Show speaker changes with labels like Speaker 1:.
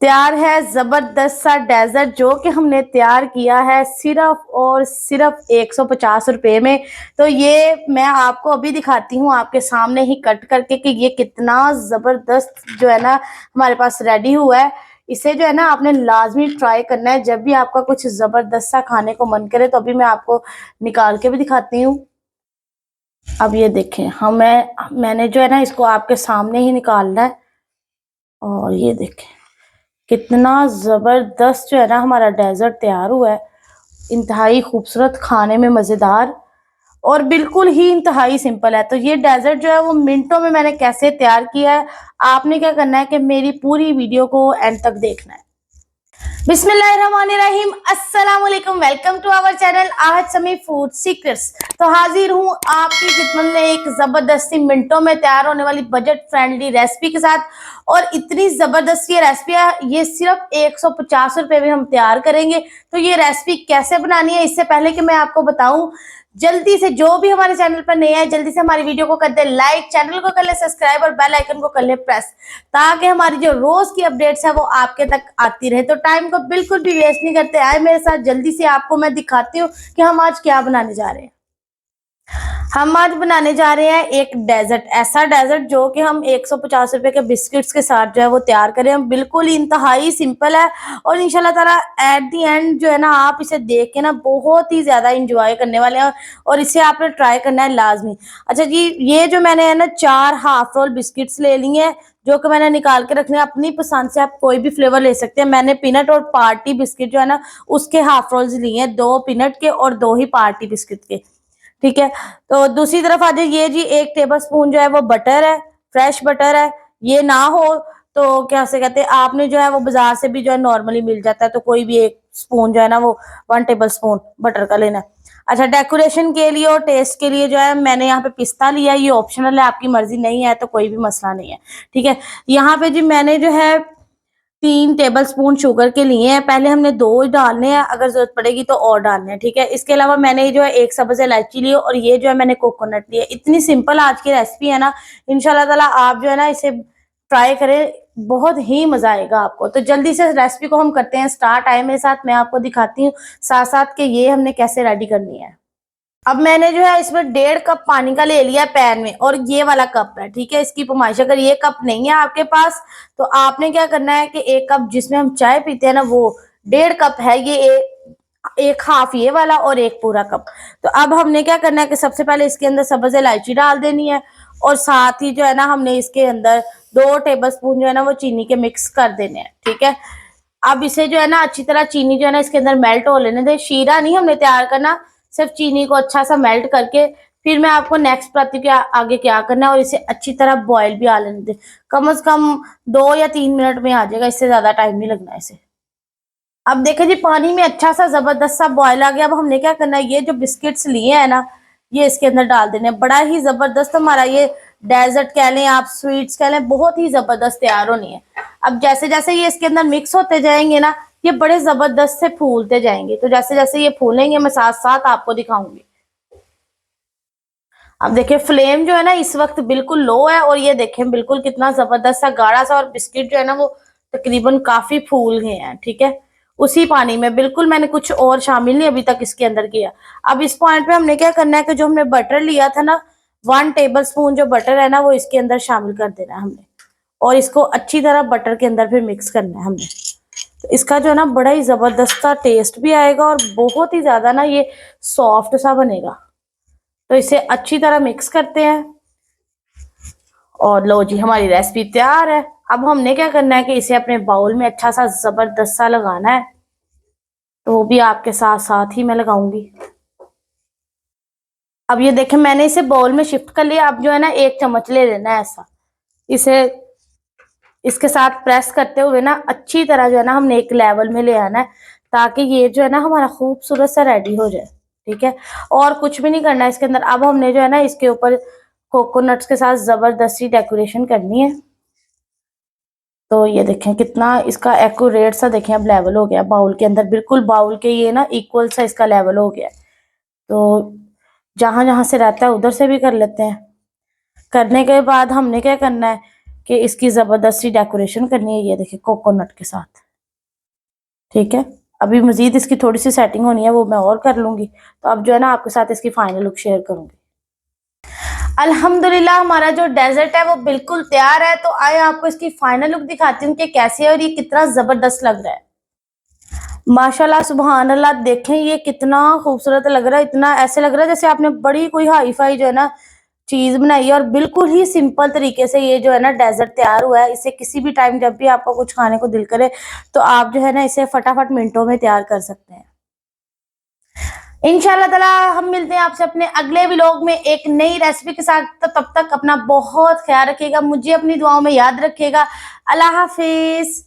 Speaker 1: तैयार है जबरदस्त सा डेजर्ट जो कि हमने तैयार किया है सिर्फ और सिर्फ 150 रुपए में। तो ये मैं आपको अभी दिखाती हूँ आपके सामने ही कट करके कि ये कितना जबरदस्त जो है ना हमारे पास रेडी हुआ है। इसे जो है ना आपने लाजमी ट्राई करना है जब भी आपका कुछ जबरदस्त सा खाने को मन करे। तो अभी मैं आपको निकाल के भी दिखाती हूँ। अब ये देखें मैंने जो है ना इसको आपके सामने ही निकालना है और ये देखें कितना ज़बरदस्त जो है ना हमारा डेजर्ट तैयार हुआ है। इंतहाई खूबसूरत, खाने में मज़ेदार और बिल्कुल ही इंतहाई सिंपल है। तो ये डेजर्ट जो है वो मिनटों में मैंने कैसे तैयार किया है, आपने क्या करना है कि मेरी पूरी वीडियो को एंड तक देखना है। बिस्मिल्लाहिर्रहमानिर्रहीम, अस्सलाम वालेकुम, welcome to our channel Ahad Sami food secrets. तो हाजिर हूँ आपकी खिदमत में एक जबरदस्ती मिनटों में तैयार होने वाली बजट फ्रेंडली रेसिपी के साथ। और इतनी जबरदस्त ये रेसिपी है, ये सिर्फ 150 रुपए में हम तैयार करेंगे। तो ये रेसिपी कैसे बनानी है, इससे पहले कि मैं आपको बताऊं, जल्दी से जो भी हमारे चैनल पर नए हैं जल्दी से हमारी वीडियो को कर दे लाइक, चैनल को कर ले सब्सक्राइब और बेल आइकन को कर ले प्रेस, ताकि हमारी जो रोज की अपडेट्स है वो आपके तक आती रहे। तो टाइम को बिल्कुल भी वेस्ट नहीं करते, आए मेरे साथ, जल्दी से आपको मैं दिखाती हूँ कि हम आज क्या बनाने जा रहे हैं। हम आज बनाने जा रहे हैं एक डेजर्ट, ऐसा डेजर्ट जो कि हम 150 रुपए के बिस्किट्स के साथ जो है वो तैयार करें। हम बिल्कुल इंतहाई सिंपल है और इंशाल्लाह ताला एट दी एंड जो है ना आप इसे देख के ना बहुत ही ज्यादा इंजॉय करने वाले हैं और इसे आपने ट्राई करना है लाजमी। अच्छा जी, ये जो मैंने है ना 4 हाफ रोल बिस्किट्स ले लिए हैं जो कि मैंने निकाल के रखने हैं। अपनी पसंद से आप कोई भी फ्लेवर ले सकते हैं। मैंने पीनट और पार्टी बिस्किट जो है ना उसके हाफ रोल्स लिए हैं, 2 पीनट के और 2 ही पार्टी बिस्किट के। ठीक है, तो दूसरी तरफ आ जाए, ये जी 1 टेबल स्पून जो है वो बटर है, फ्रेश बटर है। ये ना हो तो क्या से कहते हैं, आपने जो है वो बाजार से भी जो है नॉर्मली मिल जाता है, तो कोई भी 1 स्पून जो है ना वो 1 टेबल स्पून बटर का लेना है। अच्छा, डेकोरेशन के लिए और टेस्ट के लिए जो है मैंने यहाँ पे पिस्ता लिया है, ये ऑप्शनल है, आपकी मर्जी नहीं है तो कोई भी मसला नहीं है। ठीक है, यहाँ पे जी मैंने जो है 3 टेबल स्पून शुगर के लिए हैं। पहले हमने 2 डालने हैं, अगर जरूरत पड़ेगी तो और डालने हैं। ठीक है, इसके अलावा मैंने जो है 1 सब्ज इलायची ली और ये जो है मैंने कोकोनट लिया। इतनी सिंपल आज की रेसिपी है ना, इंशाल्लाह ताला आप जो है ना इसे ट्राई करें, बहुत ही मजा आएगा आपको। तो जल्दी से रेसिपी को हम करते हैं स्टार्ट। आए मेरे साथ, मैं आपको दिखाती हूँ साथ साथ के ये हमने कैसे रेडी करनी है। अब मैंने जो है इसमें 1.5 कप पानी का ले लिया पैन में और ये वाला कप है। ठीक है, इसकी पैमाइश अगर ये कप नहीं है आपके पास तो आपने क्या करना है कि 1 कप जिसमें हम चाय पीते हैं ना वो 1.5 कप है, ये एक हाफ ये वाला और एक पूरा कप। तो अब हमने क्या करना है कि सबसे पहले इसके अंदर सब्ज इलायची डाल देनी है और साथ ही जो है ना हमने इसके अंदर 2 टेबल स्पून जो है ना वो चीनी के मिक्स कर देने हैं। ठीक है, अब इसे जो है ना अच्छी तरह चीनी जो है ना इसके अंदर मेल्ट हो लेने दे। शीरा नहीं हमने तैयार करना, सिर्फ चीनी को अच्छा सा मेल्ट करके फिर मैं आपको नेक्स्ट बताती हूँ कि आगे क्या करना है। और इसे अच्छी तरह बॉईल भी आ लेने दे, कम से कम 2 या 3 मिनट में आ जाएगा, इससे ज्यादा टाइम नहीं लगना इसे। अब देखें जी, पानी में अच्छा सा जबरदस्त सा बॉयल आ गया। अब हमने क्या करना है, ये जो बिस्किट्स लिए हैं ना ये इसके अंदर डाल देने। बड़ा ही जबरदस्त हमारा ये डेजर्ट कह लें आप, स्वीट्स कह लें, बहुत ही जबरदस्त तैयार होनी है। अब जैसे जैसे ये इसके अंदर मिक्स होते जाएंगे ना ये बड़े जबरदस्त से फूलते जाएंगे। तो जैसे जैसे ये फूलेंगे मैं साथ साथ आपको दिखाऊंगी। अब देखिए फ्लेम जो है ना इस वक्त बिल्कुल लो है और ये देखें बिल्कुल कितना जबरदस्त सा गाढ़ा सा, और बिस्किट जो है ना वो तकरीबन काफी फूल गए हैं। ठीक है, उसी पानी में बिल्कुल, मैंने कुछ और शामिल नहीं अभी तक इसके अंदर किया। अब इस पॉइंट पे हमने क्या करना है कि जो हमने बटर लिया था ना 1 टेबल स्पून जो बटर है ना वो इसके अंदर शामिल कर देना है हमने और इसको अच्छी तरह बटर के अंदर फिर मिक्स करना है हमने। तो इसका जो है ना बड़ा ही जबरदस्त सा टेस्ट भी आएगा और बहुत ही ज्यादा ना ये सॉफ्ट सा बनेगा। तो इसे अच्छी तरह मिक्स करते हैं और लो जी हमारी रेसिपी तैयार है। अब हमने क्या करना है कि इसे अपने बाउल में अच्छा सा जबरदस्त सा लगाना है, तो वो भी आपके साथ साथ ही मैं लगाऊंगी। अब ये देखें मैंने इसे बाउल में शिफ्ट कर लिया। अब जो है ना 1 चम्मच ले लेना है ऐसा, इसे इसके साथ प्रेस करते हुए ना अच्छी तरह जो है ना हमने एक लेवल में ले आना है, ताकि ये जो है ना हमारा खूबसूरत सा रेडी हो जाए। ठीक है, और कुछ भी नहीं करना है इसके अंदर। अब हमने जो है ना इसके ऊपर कोकोनट्स के साथ जबरदस्ती डेकोरेशन करनी है। तो ये देखें कितना इसका एक्यूरेट सा, देखें अब लेवल हो गया बाउल के अंदर, बिल्कुल बाउल के ये ना इक्वल सा इसका लेवल हो गया। तो जहां जहां से रहता है उधर से भी कर लेते हैं। करने के बाद हमने क्या करना है कि इसकी ज़बरदस्ती डेकोरेशन करनी है। ये देखिए कोकोनट के साथ, ठीक है। अभी मज़ीद इसकी थोड़ी सी सेटिंग होनी है, वो मैं और कर लूँगी। तो अब जो है ना आपके साथ इसकी फाइनल लुक शेयर करूँगी। अल्हम्दुलिल्लाह हमारा जो डेजर्ट है वो बिल्कुल तैयार है। तो आए आपको इसकी फाइनल लुक दिखाती हूँ कि कैसी है और ये कितना ज़बरदस्त लग रहा है। माशाल्लाह सुबहान अल्लाह, देखें ये कितना खूबसूरत लग रहा है। इतना ऐसे लग रहा है जैसे आपने बड़ी कोई हाई फाई जो है ना चीज बनाई है, और बिल्कुल ही सिंपल तरीके से ये जो है ना डेजर्ट तैयार हुआ है। इसे किसी भी टाइम जब भी आपको कुछ खाने को दिल करे तो आप जो है ना इसे फटाफट मिनटों में तैयार कर सकते हैं। इंशाल्लाह ताला हम मिलते हैं आपसे अपने अगले व्लॉग में एक नई रेसिपी के साथ। तो तब तक अपना बहुत ख्याल रखिएगा, मुझे अपनी दुआओं में याद रखिएगा। अल्लाह हाफिज।